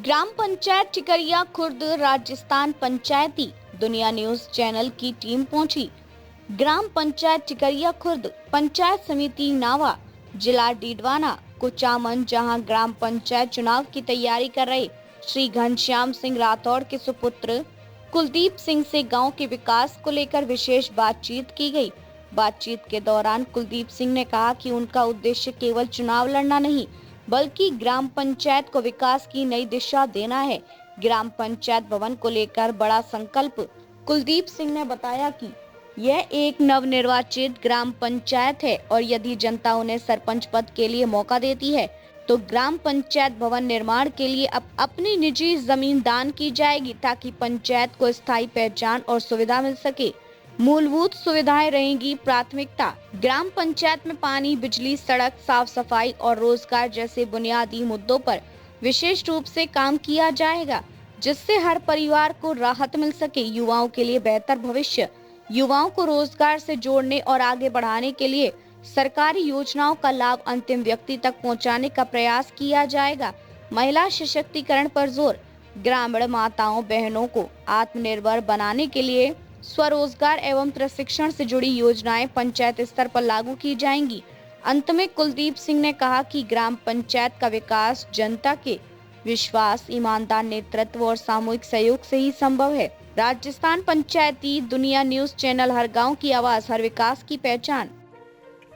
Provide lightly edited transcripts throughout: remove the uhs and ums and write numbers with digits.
ग्राम पंचायत ठिकरिया खुर्द राजस्थान पंचायती दुनिया news channel की team पहुंची। ग्राम पंचायत ठिकरिया खुर्द पंचायत समिति नावा जिला डीडवाना कुचामन, जहां ग्राम पंचायत चुनाव की तैयारी कर रहे श्री घनश्याम सिंह राठौड़ के सुपुत्र कुलदीप सिंह से गांव के विकास को लेकर विशेष बातचीत की गई। बातचीत के दौरान कुलदीप सिंह ने कहा कि उनका उद्देश्य केवल चुनाव लड़ना नहीं बल्कि ग्राम पंचायत को विकास की नई दिशा देना है। ग्राम पंचायत भवन को लेकर बड़ा संकल्प। कुलदीप सिंह ने बताया कि यह एक नवनिर्वाचित ग्राम पंचायत है और यदि जनता उन्हें सरपंच पद के लिए मौका देती है तो ग्राम पंचायत भवन निर्माण के लिए अपनी निजी जमीन दान की जाएगी ताकि पंचायत को स्थायी पहचान और सुविधा मिल सके। मूलभूत सुविधाएं रहेंगी प्राथमिकता। ग्राम पंचायत में पानी, बिजली, सड़क, साफ सफाई और रोजगार जैसे बुनियादी मुद्दों पर विशेष रूप से काम किया जाएगा, जिससे हर परिवार को राहत मिल सके। युवाओं के लिए बेहतर भविष्य। युवाओं को रोजगार से जोड़ने और आगे बढ़ाने के लिए सरकारी योजनाओं का लाभ अंतिम व्यक्ति तक पहुंचाने का प्रयास किया जाएगा। महिला सशक्तिकरण पर जोर। ग्रामीण माताओं बहनों को आत्मनिर्भर बनाने के लिए स्वरोजगार एवं प्रशिक्षण से जुड़ी योजनाएं पंचायत स्तर पर लागू की जाएंगी। अंत में कुलदीप सिंह ने कहा कि ग्राम पंचायत का विकास जनता के विश्वास, ईमानदार नेतृत्व और सामूहिक सहयोग से ही संभव है। राजस्थान पंचायती दुनिया न्यूज चैनल, हर गांव की आवाज, हर विकास की पहचान।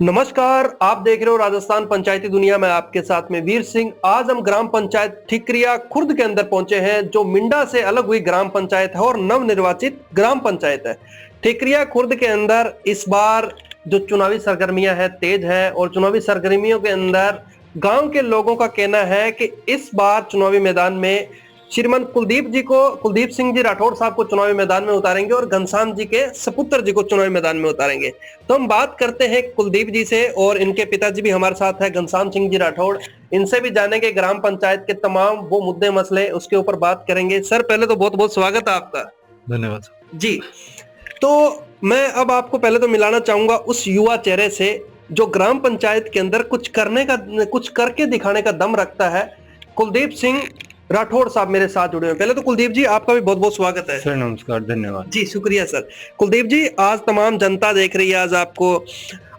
नमस्कार, आप देख रहे हो राजस्थान पंचायती दुनिया में, आपके साथ में वीर सिंह। आज हम ग्राम पंचायत ठिकरिया खुर्द के अंदर पहुंचे हैं, जो मिंडा से अलग हुई ग्राम पंचायत है और नवनिर्वाचित ग्राम पंचायत है। ठिकरिया खुर्द के अंदर इस बार जो चुनावी सरगर्मियां है तेज है और चुनावी सरगर्मियों के अंदर गांव के लोगों का कहना है कि इस बार चुनावी मैदान में श्रीमान कुलदीप सिंह जी राठौड़ साहब को चुनावी मैदान में उतारेंगे और घनश्याम जी के सपुत्र जी को चुनावी मैदान में उतारेंगे। तो हम बात करते हैं कुलदीप जी से और इनके पिताजी भी हमारे साथ है, घनश्याम सिंह जी राठौड़। इनसे भी जानेंगे ग्राम पंचायत के तमाम वो मुद्दे मसले, उसके ऊपर बात करेंगे। सर, पहले तो बहुत बहुत स्वागत है आपका। धन्यवाद जी। तो मैं अब आपको पहले तो मिलाना चाहूंगा उस युवा चेहरे से जो ग्राम पंचायत के अंदर कुछ करके दिखाने का दम रखता है। कुलदीप सिंह राठौड़ साहब मेरे साथ जुड़े हुए। पहले तो कुलदीप जी, आपका भी बहुत बहुत स्वागत है। सर नमस्कार, धन्यवाद जी, शुक्रिया सर। कुलदीप जी, आज तमाम जनता देख रही है, आज आपको,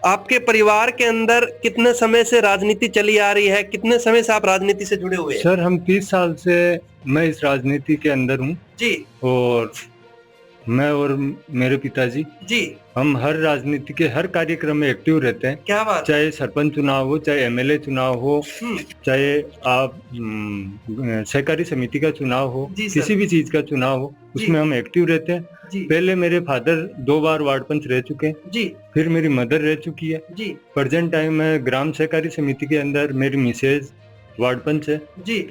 आपके परिवार के अंदर कितने समय से राजनीति चली आ रही है, कितने समय से आप राजनीति से जुड़े हुए हैं? सर, हम 30 साल से मैं इस राजनीति के अंदर हूँ जी। और मैं और मेरे पिताजी जी, हम हर राजनीति के हर कार्यक्रम में एक्टिव रहते हैं। क्या बात। चाहे सरपंच चुनाव हो, चाहे एमएलए चुनाव हो, चाहे आप सहकारी समिति का चुनाव हो, किसी भी चीज का चुनाव हो, उसमें हम एक्टिव रहते हैं। पहले मेरे फादर 2 बार वार्ड पंच रह चुके हैं जी। फिर मेरी मदर रह चुकी है जी। प्रेजेंट टाइम में ग्राम सहकारी समिति के अंदर मेरी मिसेज वार्ड पंच है जी।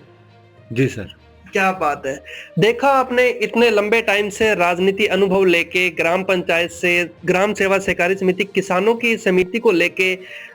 जी सर। क्या बात है। देखा आपने, इतने लंबे टाइम से राजनीति अनुभव लेके ग्राम पंचायत से ग्राम सेवा सहकारी समिति, किसानों की समिति को लेके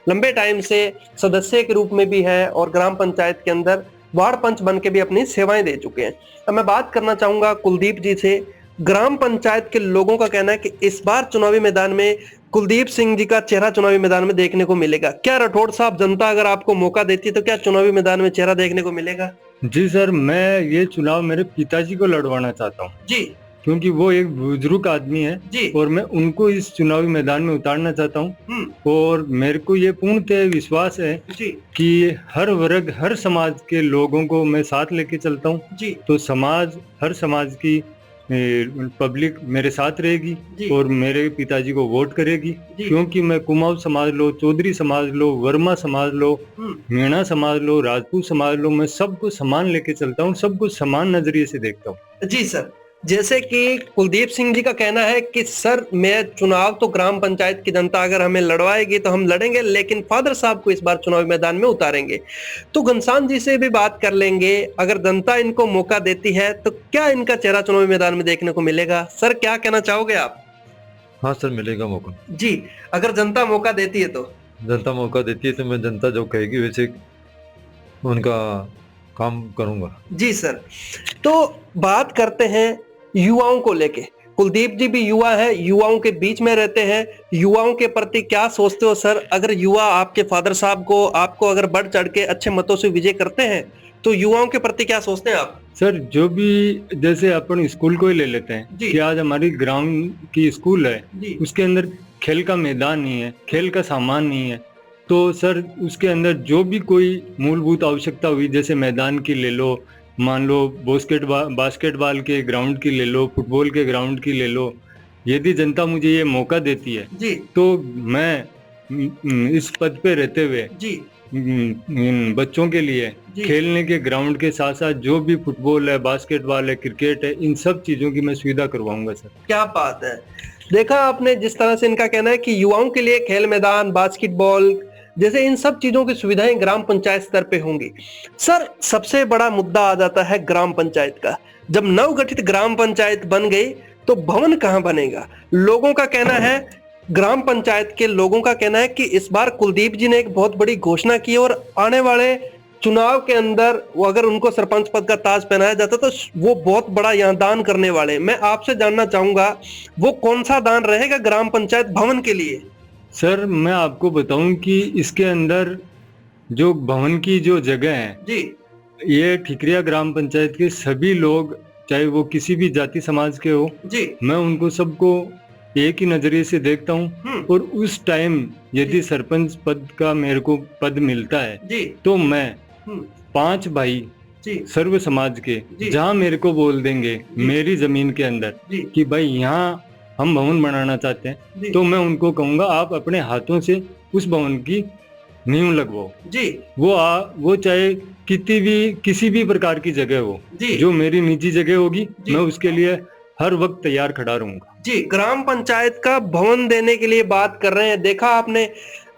लंबे टाइम से सदस्य के रूप में भी है और ग्राम पंचायत के अंदर वार्ड पंच बन के भी अपनी सेवाएं दे चुके हैं। अब मैं बात करना चाहूंगा कुलदीप जी से। ग्राम पंचायत के लोगों का कहना है कि इस बार चुनावी मैदान में कुलदीप सिंह जी का चेहरा चुनावी मैदान में देखने को मिलेगा। क्या राठौड़ साहब, जनता अगर आपको मौका देती है तो क्या चुनावी मैदान में चेहरा देखने को मिलेगा? जी सर, मैं ये चुनाव मेरे पिताजी को लड़वाना चाहता हूँ जी, क्योंकि वो एक बुजुर्ग आदमी है जी। और मैं उनको इस चुनावी मैदान में उतारना चाहता हूँ और मेरे को ये पूर्णतः विश्वास है जी कि हर वर्ग, हर समाज के लोगों को मैं साथ लेके चलता हूँ जी। तो हर समाज की पब्लिक मेरे साथ रहेगी और मेरे पिताजी को वोट करेगी, क्योंकि मैं कुमाऊं समाज लो, चौधरी समाज लो, वर्मा समाज लो, मीणा समाज लो, राजपूत समाज लो, मैं सबको समान लेके चलता हूँ, सबको समान नजरिए से देखता हूँ जी। सर, जैसे कि कुलदीप सिंह जी का कहना है कि सर, मैं चुनाव तो ग्राम पंचायत की जनता अगर हमें लड़वाएगी तो हम लड़ेंगे, लेकिन फादर साहब को इस बार चुनावी मैदान में उतारेंगे। तो घनश्याम जी से भी बात कर लेंगे, अगर जनता इनको मौका देती है तो क्या इनका चेहरा चुनावी मैदान में देखने को मिलेगा? सर, क्या कहना चाहोगे आप? हाँ सर, मिलेगा मौका जी। अगर जनता मौका देती है तो? जनता मौका देती है तो मैं जनता जो कहेगी वैसे उनका काम करूंगा जी। सर, तो बात करते हैं युवाओं को लेके। कुलदीप जी भी युवा है, युवाओं के बीच में रहते हैं। युवाओं के प्रति क्या सोचते हो सर? अगर युवा आपके फादर साहब को, आपको अगर बढ़ चढ़ के अच्छे मतों से विजय करते हैं तो युवाओं के प्रति क्या सोचते हैं आप? सर जो भी, जैसे अपन स्कूल को ही ले लेते हैं कि आज हमारी ग्राउंड की स्कूल है, उसके अंदर खेल का मैदान नहीं है, खेल का सामान नहीं है, तो सर उसके अंदर जो भी कोई मूलभूत आवश्यकता हुई, जैसे मैदान की ले लो, मान लो बास्केटबॉल के ग्राउंड की ले लो, फुटबॉल के ग्राउंड की ले लो, यदि जनता मुझे ये मौका देती है तो मैं इस पद पे रहते हुए इन बच्चों के लिए खेलने के ग्राउंड के साथ साथ जो भी फुटबॉल है, बास्केटबॉल है, क्रिकेट है, इन सब चीजों की मैं सुविधा करवाऊंगा सर। क्या बात है। देखा आपने जिस तरह से इनका कहना है कि युवाओं के लिए खेल मैदान, बास्केटबॉल जैसे इन सब चीजों की सुविधाएं ग्राम पंचायत स्तर पे होंगी। सर सबसे बड़ा मुद्दा आ जाता है ग्राम पंचायत का। जब नवगठित ग्राम पंचायत बन गई तो भवन कहाँ बनेगा? लोगों का कहना है, ग्राम पंचायत के लोगों का कहना है कि इस बार कुलदीप जी ने एक बहुत बड़ी घोषणा की और आने वाले चुनाव के अंदर वो अगर उनको सरपंच पद का ताज पहनाया जाता तो वो बहुत बड़ा यहाँ दान करने वाले। मैं आपसे जानना चाहूंगा वो कौन सा दान रहेगा ग्राम पंचायत भवन के लिए? सर मैं आपको बताऊं कि इसके अंदर जो भवन की जो जगह है जी, ये ठिकरिया ग्राम पंचायत के सभी लोग, चाहे वो किसी भी जाति समाज के हो जी, मैं उनको सबको एक ही नजरिए से देखता हूँ। और उस टाइम यदि सरपंच पद का मेरे को पद मिलता है जी, तो मैं 5 भाई सर्व समाज के जहाँ मेरे को बोल देंगे मेरी जमीन के अंदर कि भाई यहाँ हम भवन बनाना चाहते हैं, तो मैं उनको कहूंगा आप अपने हाथों से उस भवन की नींव लगवाओ जी। वो चाहे किसी भी प्रकार की जगह हो, जो मेरी निजी जगह होगी मैं उसके लिए हर वक्त तैयार खड़ा रहूंगा जी। ग्राम पंचायत का भवन देने के लिए बात कर रहे हैं। देखा आपने,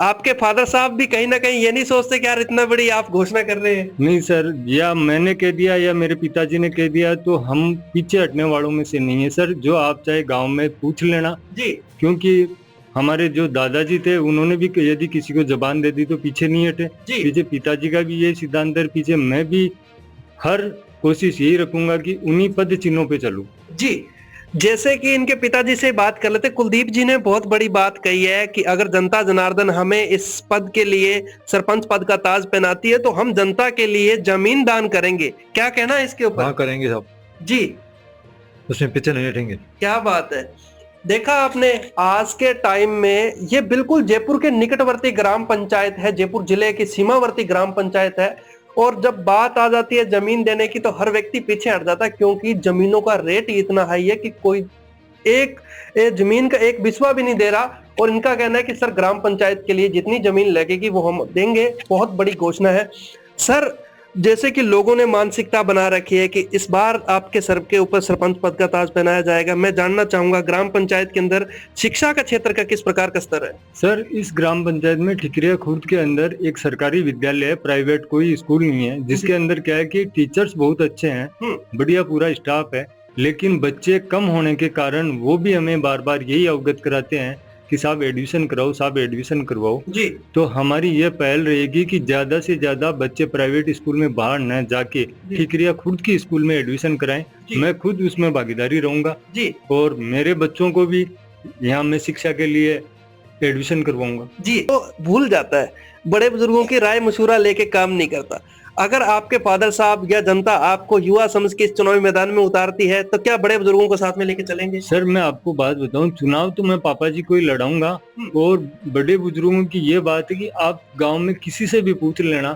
आपके फादर साहब भी कहीं ना कहीं ये नहीं सोचते कि यार इतना बड़ी आप घोषणा कर रहे हैं? नहीं सर, या मैंने कह दिया या मेरे पिताजी ने कह दिया तो हम पीछे हटने वालों में से नहीं है सर। जो आप चाहे गांव में पूछ लेना जी, क्योंकि हमारे जो दादाजी थे उन्होंने भी यदि किसी को जबान दे दी तो पीछे नहीं हटे। पीछे पिताजी का भी ये सिद्धांत है, पीछे मैं भी हर कोशिश यही रखूंगा कि उन्हीं पद चिन्हों पे चलूं जी। जैसे कि इनके पिताजी से बात कर लेते, कुलदीप जी ने बहुत बड़ी बात कही है कि अगर जनता जनार्दन हमें इस पद के लिए सरपंच पद का ताज पहनाती है तो हम जनता के लिए जमीन दान करेंगे। क्या कहना है इसके ऊपर? हाँ करेंगे साहब जी, उसमें पीछे नहीं हटेंगे। क्या बात है। देखा आपने, आज के टाइम में ये बिल्कुल जयपुर के निकटवर्ती ग्राम पंचायत है, जयपुर जिले की सीमावर्ती ग्राम पंचायत है। और जब बात आ जाती है जमीन देने की तो हर व्यक्ति पीछे हट जाता है, क्योंकि जमीनों का रेट ही इतना हाई है कि कोई एक जमीन का एक बिस्वा भी नहीं दे रहा। और इनका कहना है कि सर ग्राम पंचायत के लिए जितनी जमीन लगेगी वो हम देंगे। बहुत बड़ी घोषणा है सर। जैसे कि लोगों ने मानसिकता बना रखी है कि इस बार आपके सर के ऊपर सरपंच पद का ताज पहनाया जाएगा। मैं जानना चाहूंगा ग्राम पंचायत के अंदर शिक्षा का क्षेत्र का किस प्रकार का स्तर है? सर इस ग्राम पंचायत में ठिकरिया खुर्द के अंदर एक सरकारी विद्यालय है, प्राइवेट कोई स्कूल नहीं है, जिसके अंदर क्या है कि टीचर्स बहुत अच्छे हैं, बढ़िया पूरा स्टाफ है, लेकिन बच्चे कम होने के कारण वो भी हमें बार बार यही अवगत कराते हैं कि साहब एडमिशन कराओ, साहब एडमिशन करवाओ जी। तो हमारी ये पहल रहेगी कि ज्यादा से ज्यादा बच्चे प्राइवेट स्कूल में बाहर न जाके ठिकरिया खुद की स्कूल में एडमिशन कराएं। मैं खुद उसमें भागीदारी रहूंगा जी, और मेरे बच्चों को भी यहाँ मैं शिक्षा के लिए एडमिशन करवाऊंगा जी। तो भूल जाता है, बड़े बुजुर्गों की राय मशूरा लेके काम नहीं करता। अगर आपके फादर साहब या जनता आपको युवा समझ के इस चुनावी मैदान में उतारती है तो क्या बड़े बुजुर्गों को साथ में लेके चलेंगे? सर मैं आपको बात बताऊं, चुनाव तो मैं पापा जी को ही लड़ाऊंगा, और बड़े बुजुर्गों की ये बात है कि आप गांव में किसी से भी पूछ लेना,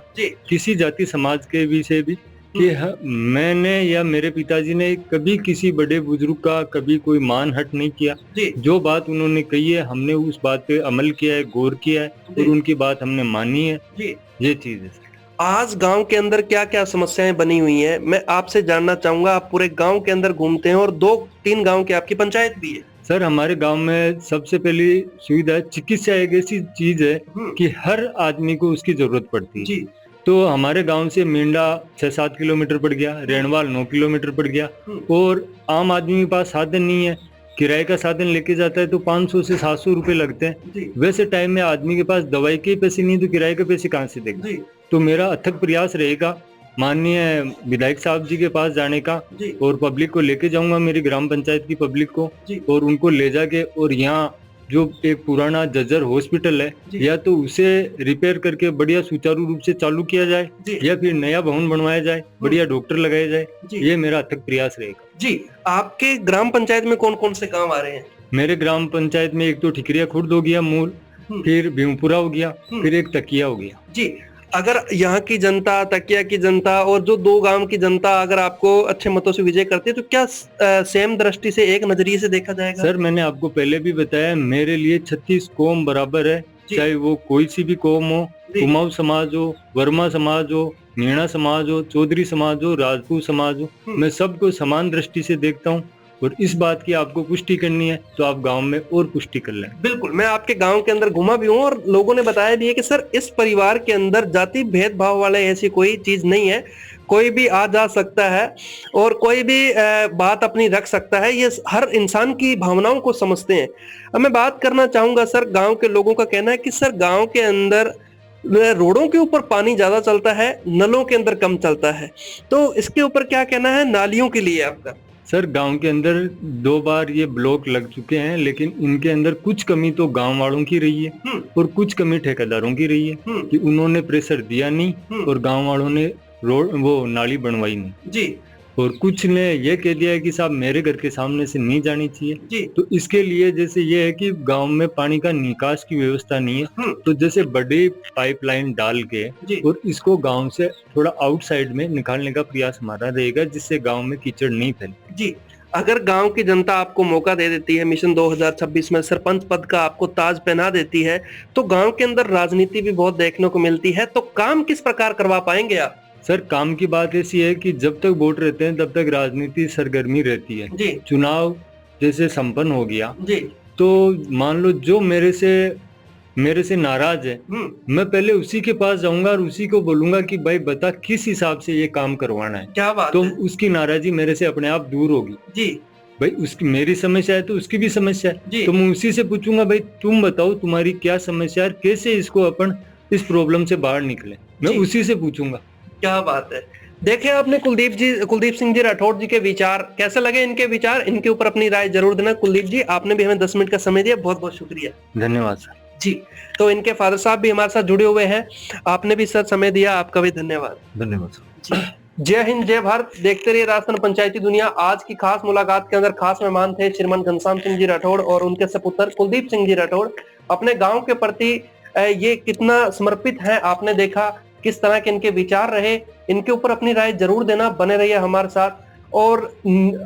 किसी जाति समाज के भी से भी, कि मैंने या मेरे पिताजी ने कभी किसी बड़े बुजुर्ग का कभी कोई मान हट नहीं किया। जो बात उन्होंने कही है हमने उस बात पे अमल किया है, गौर किया है, और उनकी बात हमने मानी है। ये चीज है। आज गांव के अंदर क्या क्या समस्याएं बनी हुई हैं, मैं आपसे जानना चाहूंगा। आप पूरे गांव के अंदर घूमते हैं और 2-3 गांव की आपकी पंचायत भी है। सर हमारे गांव में सबसे पहली सुविधा चिकित्सा एक ऐसी चीज है कि हर आदमी को उसकी जरूरत पड़ती है जी। तो हमारे गांव से मिंडा 6-7 किलोमीटर पड़ गया, रेणवाल 9 किलोमीटर पड़ गया, और आम आदमी के पास साधन नहीं है, किराए का साधन लेके जाता है तो 500 से 700 रुपए लगते हैं। वैसे टाइम में आदमी के पास दवाई के पैसे नहीं तो किराए के पैसे कहाँ से देगा? तो मेरा अथक प्रयास रहेगा माननीय विधायक साहब जी के पास जाने का, और पब्लिक को लेके जाऊंगा, मेरी ग्राम पंचायत की पब्लिक को, और उनको ले जाके और यहाँ जो एक पुराना जर्जर हॉस्पिटल है, या तो उसे रिपेयर करके बढ़िया सुचारू रूप से चालू किया जाए, या फिर नया भवन बनवाया जाए, बढ़िया डॉक्टर लगाया जाए। ये मेरा अथक प्रयास रहेगा। जी, आपके ग्राम पंचायत में कौन कौन से गांव आ रहे हैं? मेरे ग्राम पंचायत में एक तो ठिकरिया खुर्द हो गया मूल, फिर भीमपुरा हो गया, फिर एक तकिया हो गया। जी, अगर यहाँ की जनता, तकिया की जनता और जो 2 गांव की जनता अगर आपको अच्छे मतों से विजय करती है तो क्या सेम दृष्टि से, एक नजरिए से देखा जाएगा? सर, मैंने आपको पहले भी बताया, मेरे लिए 36 कौम बराबर है, चाहे वो कोई सी भी कौम हो, कुमाऊं समाज हो, वर्मा समाज हो, मीणा समाज हो, चौधरी समाज हो, राजपूत समाज हो, मैं सबको समान दृष्टि से देखता हूँ। और इस बात की आपको पुष्टि करनी है तो आप गांव में और पुष्टि कर लें। बिल्कुल, मैं आपके गांव के अंदर घुमा भी हूँ और लोगों ने बताया भी है कि सर इस परिवार के अंदर जाति भेदभाव वाले ऐसी कोई चीज नहीं है, कोई भी आ जा सकता है और कोई भी बात अपनी रख सकता है, ये हर इंसान की भावनाओं को समझते हैं। अब मैं बात करना चाहूंगा सर, गांव के लोगों का कहना है कि सर गांव के अंदर रोडों के ऊपर पानी ज्यादा चलता है, नलों के अंदर कम चलता है, तो इसके ऊपर क्या कहना है नालियों के लिए आपका? सर, गांव के अंदर 2 बार ये ब्लॉक लग चुके हैं, लेकिन इनके अंदर कुछ कमी तो गांव वालों की रही है और कुछ कमी ठेकेदारों की रही है कि उन्होंने प्रेशर दिया नहीं और गांव वालों ने रोड वो नाली बनवाई नहीं जी। और कुछ ने ये कह दिया है कि साहब मेरे घर के सामने से नहीं जानी चाहिए जी। तो इसके लिए जैसे ये है कि गांव में पानी का निकास की व्यवस्था नहीं है, तो जैसे बड़ी पाइपलाइन डाल के और इसको गांव से थोड़ा आउटसाइड में निकालने का प्रयास हमारा रहेगा, जिससे गांव में कीचड़ नहीं फैले जी। अगर गांव की जनता आपको मौका दे देती है, मिशन 2026 में सरपंच पद का आपको ताज पहना देती है, तो गांव के अंदर राजनीति भी बहुत देखने को मिलती है, तो काम किस प्रकार करवा पाएंगे आप? सर, काम की बात ऐसी है कि जब तक वोट रहते हैं तब तक राजनीति सरगर्मी रहती है जी। चुनाव जैसे संपन्न हो गया जी, तो मान लो जो मेरे से नाराज है, मैं पहले उसी के पास जाऊंगा और उसी को बोलूंगा कि भाई बता किस हिसाब से ये काम करवाना है। क्या बात तो है? उसकी नाराजगी मेरे से अपने आप दूर होगी जी। भाई उसकी मेरी समस्या है तो उसकी भी समस्या है, तो मैं उसी से पूछूंगा भाई तुम बताओ तुम्हारी क्या समस्या है, कैसे इसको अपन इस प्रॉब्लम से बाहर निकले, मैं उसी से पूछूंगा। क्या बात है। देखे आपने कुलदीप सिंह जी राठौड़ जी के विचार, कैसे लगे इनके विचार? इनके ऊपर अपनी राय जरूर देना। कुलदीप जी, आपने भी हमें 10 मिनट का समय दिया, बहुत बहुत शुक्रिया। धन्यवाद सर जी। तो इनके फादर साहब भी हमारे साथ जुड़े हुए हैं, आपने भी सर समय दिया, आपका भी धन्यवाद। धन्यवाद सर। जय हिंद, जय भारत। देखते रहिए राजस्थान पंचायती दुनिया। आज की खास मुलाकात के अंदर खास मेहमान थे श्रीमान घनश्याम सिंह जी राठौड़ और उनके सपुत्र कुलदीप सिंह जी राठौड़। अपने गाँव के प्रति ये कितना समर्पित है आपने देखा, किस तरह के इनके विचार रहे, इनके ऊपर अपनी राय जरूर देना, बने रहिए हमारे साथ। और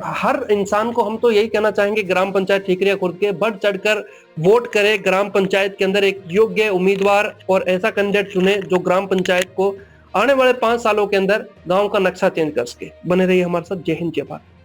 हर इंसान को हम तो यही कहना चाहेंगे, ग्राम पंचायत ठिकरिया खुर्द के बढ़ चढ़कर वोट करे, ग्राम पंचायत के अंदर एक योग्य उम्मीदवार और ऐसा कैंडिडेट चुने जो ग्राम पंचायत को आने वाले 5 सालों के अंदर गांव का नक्शा चेंज कर सके। बने रहिए हमारे साथ। जय हिंद, जय भारत।